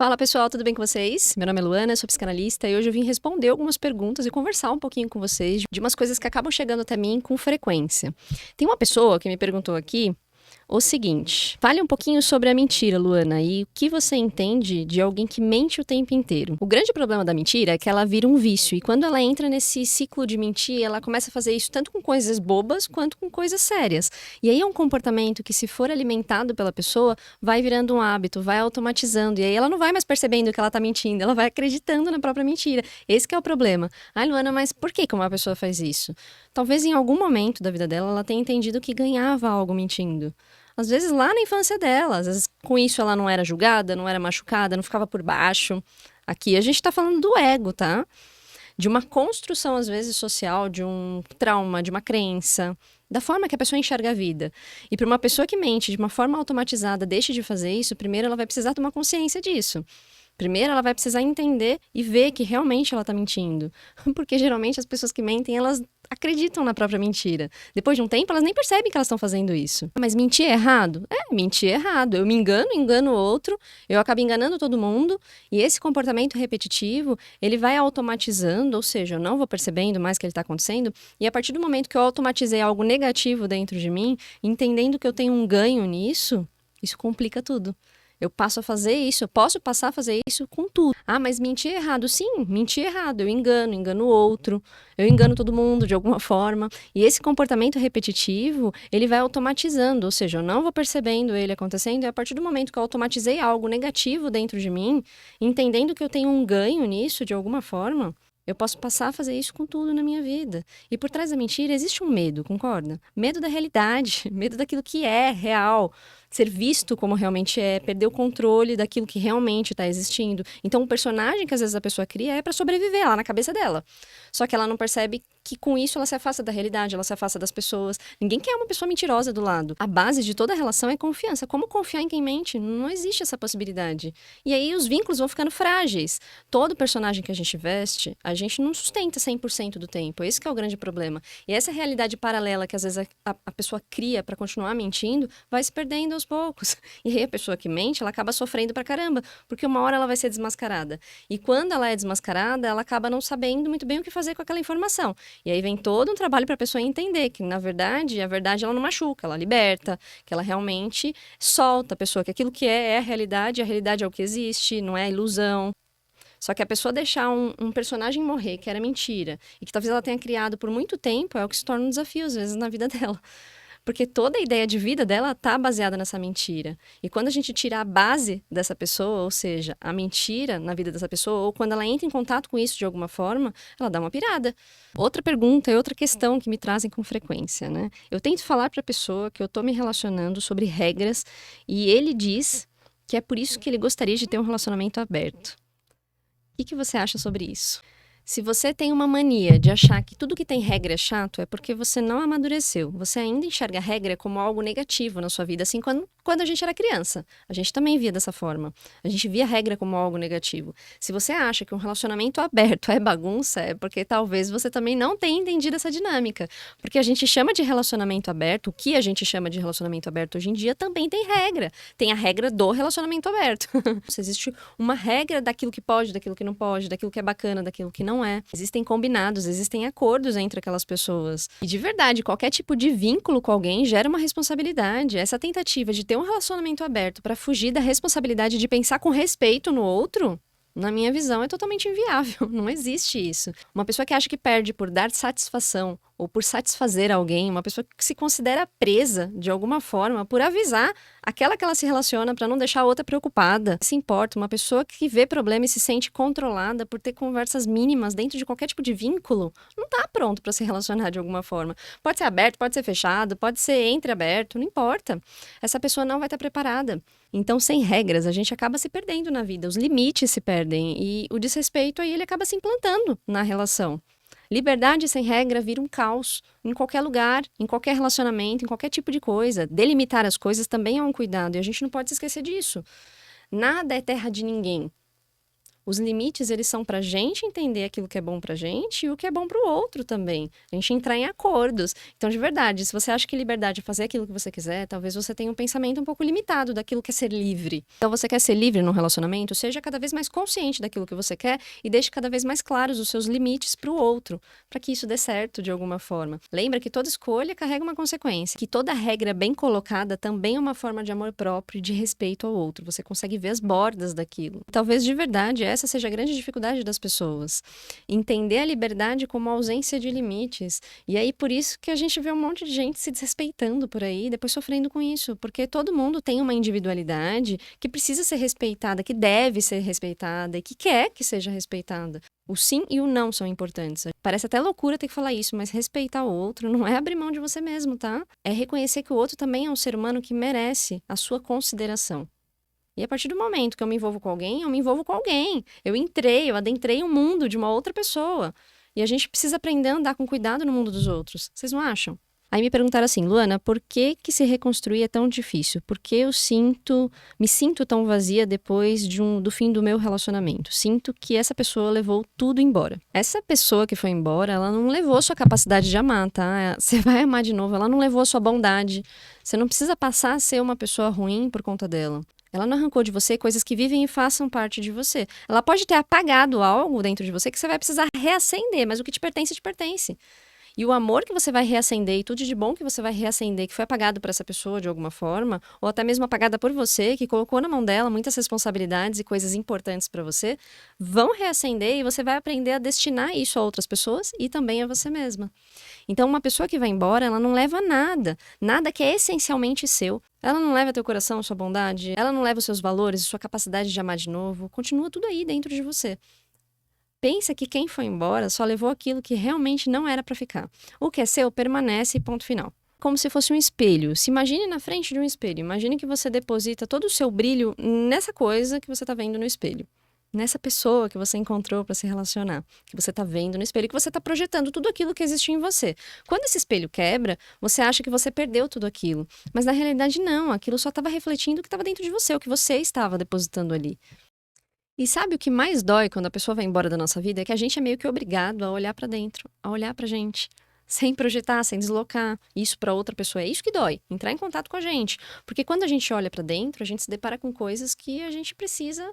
Fala pessoal, tudo bem com vocês? Meu nome é Luana, sou psicanalista e hoje eu vim responder algumas perguntas e conversar um pouquinho com vocês de umas coisas que acabam chegando até mim com frequência. Tem uma pessoa que me perguntou aqui o seguinte: fale um pouquinho sobre a mentira, Luana, e o que você entende de alguém que mente o tempo inteiro. O grande problema da mentira é que ela vira um vício, e quando ela entra nesse ciclo de mentir, ela começa a fazer isso tanto com coisas bobas quanto com coisas sérias. E aí é um comportamento que, se for alimentado pela pessoa, vai virando um hábito, vai automatizando, e aí ela não vai mais percebendo que ela tá mentindo, ela vai acreditando na própria mentira. Esse que é o problema. Ai, Luana, mas por que uma pessoa faz isso? Talvez em algum momento da vida dela ela tenha entendido que ganhava algo mentindo. Às vezes lá na infância dela, às vezes com isso ela não era julgada, não era machucada, não ficava por baixo. Aqui a gente tá falando do ego, tá? De uma construção, às vezes, social, de um trauma, de uma crença, da forma que a pessoa enxerga a vida. E para uma pessoa que mente de uma forma automatizada, deixe de fazer isso, primeiro ela vai precisar tomar consciência disso. Primeiro, ela vai precisar entender e ver que realmente ela está mentindo. Porque geralmente as pessoas que mentem, elas acreditam na própria mentira. Depois de um tempo, elas nem percebem que elas estão fazendo isso. Mas mentir é errado? É, mentir é errado. Eu me engano, engano o outro, eu acabo enganando todo mundo. E esse comportamento repetitivo, ele vai automatizando, ou seja, eu não vou percebendo mais o que ele está acontecendo. E a partir do momento que eu automatizei algo negativo dentro de mim, entendendo que eu tenho um ganho nisso, isso complica tudo. Eu passo a fazer isso, eu posso passar a fazer isso com tudo. Ah, mas mentir errado. Sim, mentir errado. Eu engano o outro, eu engano todo mundo de alguma forma. E esse comportamento repetitivo, ele vai automatizando, ou seja, eu não vou percebendo ele acontecendo, e a partir do momento que eu automatizei algo negativo dentro de mim, entendendo que eu tenho um ganho nisso de alguma forma, eu posso passar a fazer isso com tudo na minha vida. E por trás da mentira existe um medo, concorda? Medo da realidade, medo daquilo que é real, ser visto como realmente é, perder o controle daquilo que realmente está existindo. Então, o personagem que às vezes a pessoa cria é para sobreviver lá na cabeça dela. Só que ela não percebe que com isso ela se afasta da realidade, ela se afasta das pessoas. Ninguém quer uma pessoa mentirosa do lado. A base de toda relação é confiança. Como confiar em quem mente? Não existe essa possibilidade. E aí os vínculos vão ficando frágeis. Todo personagem que a gente veste, a gente não sustenta 100% do tempo. Esse que é o grande problema. E essa realidade paralela que às vezes a pessoa cria para continuar mentindo, vai se perdendo aos poucos. E aí a pessoa que mente, ela acaba sofrendo pra caramba, porque uma hora ela vai ser desmascarada. E quando ela é desmascarada, ela acaba não sabendo muito bem o que fazer com aquela informação. E aí vem todo um trabalho para a pessoa entender que, na verdade, a verdade ela não machuca, ela liberta, que ela realmente solta a pessoa, que aquilo que é a realidade é o que existe, não é ilusão. Só que a pessoa deixar um personagem morrer, que era mentira, e que talvez ela tenha criado por muito tempo, é o que se torna um desafio, às vezes, na vida dela. Porque toda a ideia de vida dela tá baseada nessa mentira. E quando a gente tira a base dessa pessoa, ou seja, a mentira na vida dessa pessoa, ou quando ela entra em contato com isso de alguma forma, ela dá uma pirada. Outra pergunta e outra questão que me trazem com frequência, né? Eu tento falar para a pessoa que eu tô me relacionando sobre regras e ele diz que é por isso que ele gostaria de ter um relacionamento aberto. O que você acha sobre isso? Se você tem uma mania de achar que tudo que tem regra é chato, é porque você não amadureceu. Você ainda enxerga a regra como algo negativo na sua vida, assim quando a gente era criança. A gente também via dessa forma. A gente via a regra como algo negativo. Se você acha que um relacionamento aberto é bagunça, é porque talvez você também não tenha entendido essa dinâmica. Porque a gente chama de relacionamento aberto, o que a gente chama de relacionamento aberto hoje em dia também tem regra. Tem a regra do relacionamento aberto. Existe uma regra daquilo que pode, daquilo que não pode, daquilo que é bacana, daquilo que não é. Existem combinados, existem acordos entre aquelas pessoas. E de verdade, qualquer tipo de vínculo com alguém gera uma responsabilidade. Essa tentativa de ter um relacionamento aberto para fugir da responsabilidade de pensar com respeito no outro, na minha visão, é totalmente inviável. Não existe isso. Uma pessoa que acha que perde por dar satisfação ou por satisfazer alguém, uma pessoa que se considera presa de alguma forma por avisar aquela que ela se relaciona para não deixar a outra preocupada, se importa, uma pessoa que vê problema e se sente controlada por ter conversas mínimas dentro de qualquer tipo de vínculo, não está pronto para se relacionar de alguma forma. Pode ser aberto, pode ser fechado, pode ser entreaberto, não importa. Essa pessoa não vai estar preparada. Então, sem regras, a gente acaba se perdendo na vida, os limites se perdem e o desrespeito aí ele acaba se implantando na relação. Liberdade sem regra vira um caos em qualquer lugar, em qualquer relacionamento, em qualquer tipo de coisa. Delimitar as coisas também é um cuidado e a gente não pode se esquecer disso. Nada é terra de ninguém. Os limites, eles são pra gente entender aquilo que é bom pra gente e o que é bom pro outro também. A gente entrar em acordos. Então, de verdade, se você acha que liberdade é fazer aquilo que você quiser, talvez você tenha um pensamento um pouco limitado daquilo que é ser livre. Então, você quer ser livre num relacionamento, seja cada vez mais consciente daquilo que você quer e deixe cada vez mais claros os seus limites pro outro, para que isso dê certo de alguma forma. Lembra que toda escolha carrega uma consequência, que toda regra bem colocada também é uma forma de amor próprio e de respeito ao outro. Você consegue ver as bordas daquilo. Talvez de verdade essa seja a grande dificuldade das pessoas. Entender a liberdade como ausência de limites. E aí por isso que a gente vê um monte de gente se desrespeitando por aí, depois sofrendo com isso, porque todo mundo tem uma individualidade que precisa ser respeitada, que deve ser respeitada e que quer que seja respeitada. O sim e o não são importantes. Parece até loucura ter que falar isso, mas respeitar o outro não é abrir mão de você mesmo, tá? É reconhecer que o outro também é um ser humano que merece a sua consideração. E a partir do momento que eu me envolvo com alguém, eu me envolvo com alguém. Eu adentrei o mundo de uma outra pessoa. E a gente precisa aprender a andar com cuidado no mundo dos outros. Vocês não acham? Aí me perguntaram assim, Luana, por que se reconstruir é tão difícil? Por que me sinto tão vazia depois do fim do meu relacionamento? Sinto que essa pessoa levou tudo embora. Essa pessoa que foi embora, ela não levou sua capacidade de amar, tá? Você vai amar de novo, ela não levou sua bondade. Você não precisa passar a ser uma pessoa ruim por conta dela. Ela não arrancou de você coisas que vivem e façam parte de você. Ela pode ter apagado algo dentro de você que você vai precisar reacender, mas o que te pertence, te pertence. E o amor que você vai reacender e tudo de bom que você vai reacender, que foi apagado por essa pessoa de alguma forma, ou até mesmo apagada por você, que colocou na mão dela muitas responsabilidades e coisas importantes para você, vão reacender e você vai aprender a destinar isso a outras pessoas e também a você mesma. Então, uma pessoa que vai embora, ela não leva nada, nada que é essencialmente seu. Ela não leva teu coração, sua bondade, ela não leva os seus valores, sua capacidade de amar de novo, continua tudo aí dentro de você. Pensa que quem foi embora só levou aquilo que realmente não era para ficar. O que é seu permanece e ponto final. Como se fosse um espelho. Se imagine na frente de um espelho. Imagine que você deposita todo o seu brilho nessa coisa que você está vendo no espelho. Nessa pessoa que você encontrou para se relacionar. Que você está vendo no espelho, que você está projetando tudo aquilo que existe em você. Quando esse espelho quebra, você acha que você perdeu tudo aquilo. Mas na realidade não. Aquilo só estava refletindo o que estava dentro de você, o que você estava depositando ali. E sabe o que mais dói quando a pessoa vai embora da nossa vida? É que a gente é meio que obrigado a olhar pra dentro, a olhar pra gente, sem projetar, sem deslocar isso pra outra pessoa. É isso que dói, entrar em contato com a gente. Porque quando a gente olha pra dentro, a gente se depara com coisas que a gente precisa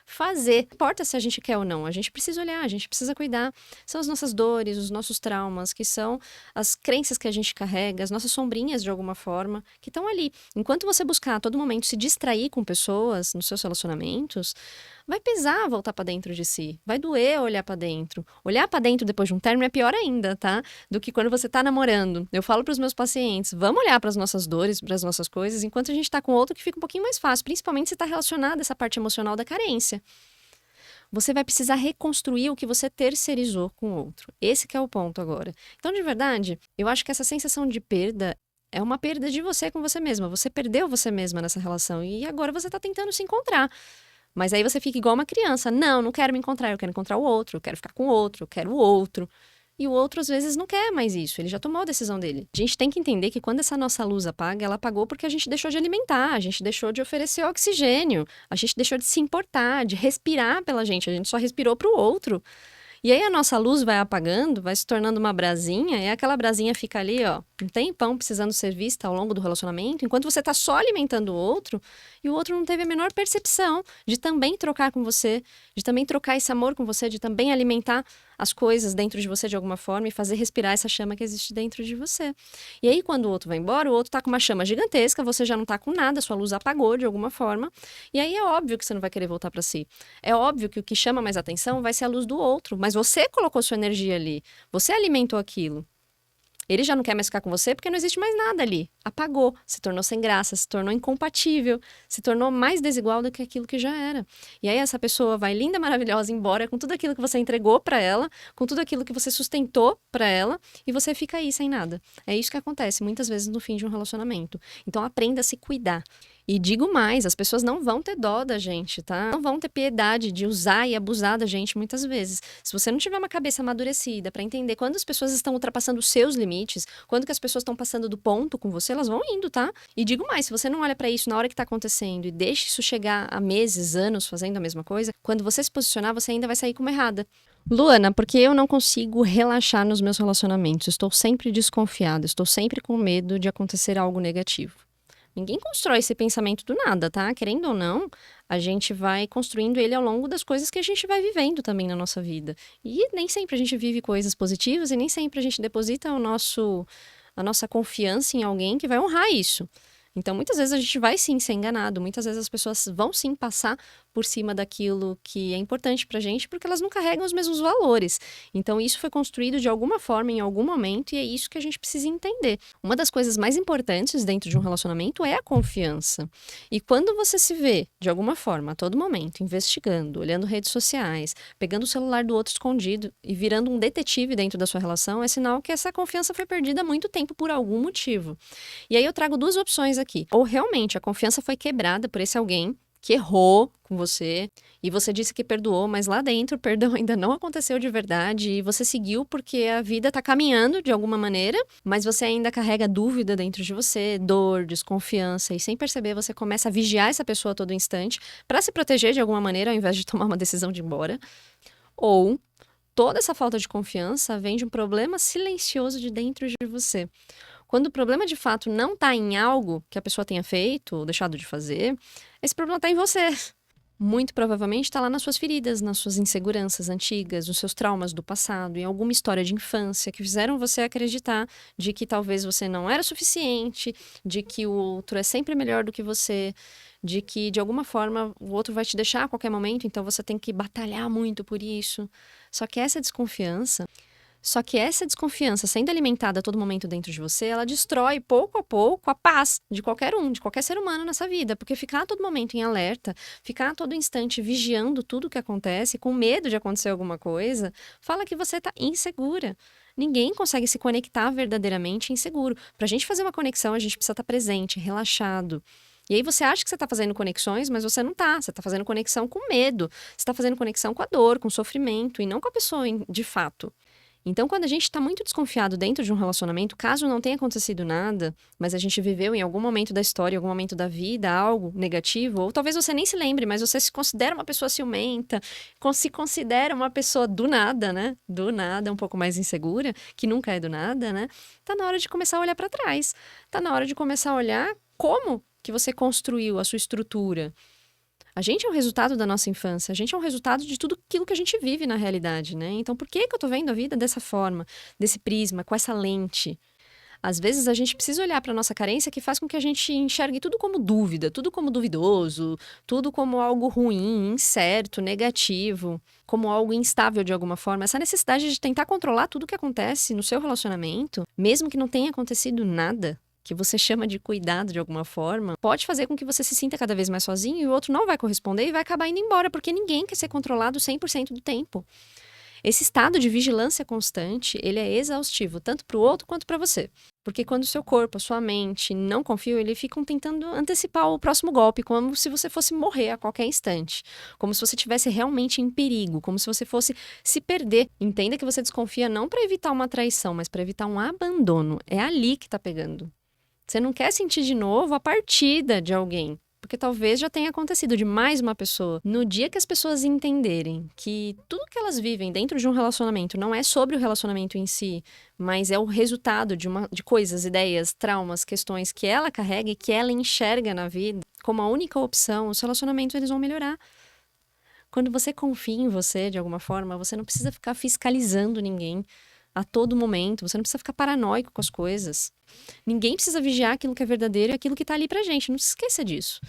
fazer. Não importa se a gente quer ou não, a gente precisa olhar, a gente precisa cuidar. São as nossas dores, os nossos traumas, que são as crenças que a gente carrega, as nossas sombrinhas de alguma forma, que estão ali. Enquanto você buscar a todo momento se distrair com pessoas nos seus relacionamentos, vai pesar voltar pra dentro de si. Vai doer olhar pra dentro. Olhar pra dentro depois de um término é pior ainda, tá? Do que quando você tá namorando. Eu falo pros meus pacientes, vamos olhar pras nossas dores, pras nossas coisas, enquanto a gente tá com outro que fica um pouquinho mais fácil, principalmente se tá relacionado a essa parte emocional da carência. Você vai precisar reconstruir o que você terceirizou com o outro. Esse que é o ponto agora. Então, de verdade, eu acho que essa sensação de perda é uma perda de você com você mesma. Você perdeu você mesma nessa relação e agora você tá tentando se encontrar. Mas aí você fica igual uma criança. Não quero me encontrar, eu quero encontrar o outro, eu quero ficar com o outro, eu quero o outro. E o outro, às vezes, não quer mais isso. Ele já tomou a decisão dele. A gente tem que entender que quando essa nossa luz apaga, ela apagou porque a gente deixou de alimentar, a gente deixou de oferecer oxigênio, a gente deixou de se importar, de respirar pela gente. A gente só respirou pro outro. E aí a nossa luz vai apagando, vai se tornando uma brasinha, e aquela brasinha fica ali, ó, um tempão precisando ser vista ao longo do relacionamento, enquanto você tá só alimentando o outro, e o outro não teve a menor percepção de também trocar com você, de também trocar esse amor com você, de também alimentar as coisas dentro de você de alguma forma e fazer respirar essa chama que existe dentro de você. E aí, quando o outro vai embora, o outro tá com uma chama gigantesca, você já não tá com nada, sua luz apagou de alguma forma, e aí é óbvio que você não vai querer voltar para si. É óbvio que o que chama mais atenção vai ser a luz do outro, mas você colocou sua energia ali, você alimentou aquilo. Ele já não quer mais ficar com você porque não existe mais nada ali. Apagou, se tornou sem graça, se tornou incompatível, se tornou mais desigual do que aquilo que já era. E aí essa pessoa vai linda, maravilhosa embora com tudo aquilo que você entregou pra ela, com tudo aquilo que você sustentou pra ela, e você fica aí sem nada. É isso que acontece muitas vezes no fim de um relacionamento. Então aprenda a se cuidar. E digo mais, as pessoas não vão ter dó da gente, tá? Não vão ter piedade de usar e abusar da gente muitas vezes. Se você não tiver uma cabeça amadurecida para entender quando as pessoas estão ultrapassando os seus limites, quando que as pessoas estão passando do ponto com você, elas vão indo, tá? E digo mais, se você não olha para isso na hora que tá acontecendo e deixa isso chegar a meses, anos fazendo a mesma coisa, quando você se posicionar, você ainda vai sair como errada. Luana, porque eu não consigo relaxar nos meus relacionamentos? Estou sempre desconfiada, estou sempre com medo de acontecer algo negativo. Ninguém constrói esse pensamento do nada, tá? Querendo ou não, a gente vai construindo ele ao longo das coisas que a gente vai vivendo também na nossa vida. E nem sempre a gente vive coisas positivas e nem sempre a gente deposita a nossa confiança em alguém que vai honrar isso. Então, muitas vezes a gente vai sim ser enganado, muitas vezes as pessoas vão sim passar por cima daquilo que é importante pra gente, porque elas não carregam os mesmos valores. Então, isso foi construído de alguma forma, em algum momento, e é isso que a gente precisa entender. Uma das coisas mais importantes dentro de um relacionamento é a confiança. E quando você se vê, de alguma forma, a todo momento, investigando, olhando redes sociais, pegando o celular do outro escondido e virando um detetive dentro da sua relação, é sinal que essa confiança foi perdida há muito tempo por algum motivo. E aí eu trago duas opções aqui. Ou realmente a confiança foi quebrada por esse alguém que errou com você e você disse que perdoou, mas lá dentro o perdão ainda não aconteceu de verdade e você seguiu porque a vida tá caminhando de alguma maneira, mas você ainda carrega dúvida dentro de você, dor, desconfiança e sem perceber você começa a vigiar essa pessoa a todo instante para se proteger de alguma maneira ao invés de tomar uma decisão de ir embora. Ou toda essa falta de confiança vem de um problema silencioso de dentro de você. Quando o problema de fato não está em algo que a pessoa tenha feito ou deixado de fazer, esse problema está em você. Muito provavelmente está lá nas suas feridas, nas suas inseguranças antigas, nos seus traumas do passado, em alguma história de infância que fizeram você acreditar de que talvez você não era suficiente, de que o outro é sempre melhor do que você, de que de alguma forma o outro vai te deixar a qualquer momento, então você tem que batalhar muito por isso. Só que essa desconfiança sendo alimentada a todo momento dentro de você, ela destrói pouco a pouco a paz de qualquer um, de qualquer ser humano nessa vida. Porque ficar a todo momento em alerta, ficar a todo instante vigiando tudo o que acontece, com medo de acontecer alguma coisa, fala que você está insegura. Ninguém consegue se conectar verdadeiramente inseguro. Para a gente fazer uma conexão, a gente precisa estar presente, relaxado. E aí você acha que você está fazendo conexões, mas você não está. Você está fazendo conexão com medo. Você está fazendo conexão com a dor, com o sofrimento, e não com a pessoa de fato. Então, quando a gente está muito desconfiado dentro de um relacionamento, caso não tenha acontecido nada, mas a gente viveu em algum momento da história, em algum momento da vida, algo negativo, ou talvez você nem se lembre, mas você se considera uma pessoa ciumenta, se considera uma pessoa do nada, né? Do nada, um pouco mais insegura, que nunca é do nada, né? Tá na hora de começar a olhar para trás. Tá na hora de começar a olhar como que você construiu a sua estrutura. A gente é o resultado da nossa infância, a gente é o resultado de tudo aquilo que a gente vive na realidade, né? Então, por que eu tô vendo a vida dessa forma, desse prisma, com essa lente? Às vezes a gente precisa olhar para nossa carência que faz com que a gente enxergue tudo como dúvida, tudo como duvidoso, tudo como algo ruim, incerto, negativo, como algo instável de alguma forma. Essa necessidade de tentar controlar tudo o que acontece no seu relacionamento, mesmo que não tenha acontecido nada, que você chama de cuidado de alguma forma, pode fazer com que você se sinta cada vez mais sozinho e o outro não vai corresponder e vai acabar indo embora, porque ninguém quer ser controlado 100% do tempo. Esse estado de vigilância constante, ele é exaustivo, tanto para o outro quanto para você. Porque quando o seu corpo, a sua mente não confiam, eles ficam tentando antecipar o próximo golpe, como se você fosse morrer a qualquer instante. Como se você estivesse realmente em perigo, como se você fosse se perder. Entenda que você desconfia não para evitar uma traição, mas para evitar um abandono. É ali que está pegando. Você não quer sentir de novo a partida de alguém, porque talvez já tenha acontecido de mais uma pessoa. No dia que as pessoas entenderem que tudo que elas vivem dentro de um relacionamento não é sobre o relacionamento em si, mas é o resultado de coisas, ideias, traumas, questões que ela carrega e que ela enxerga na vida como a única opção, os relacionamentos eles vão melhorar. Quando você confia em você de alguma forma, você não precisa ficar fiscalizando ninguém a todo momento, você não precisa ficar paranoico com as coisas. Ninguém precisa vigiar aquilo que é verdadeiro e aquilo que tá ali pra gente, não se esqueça disso.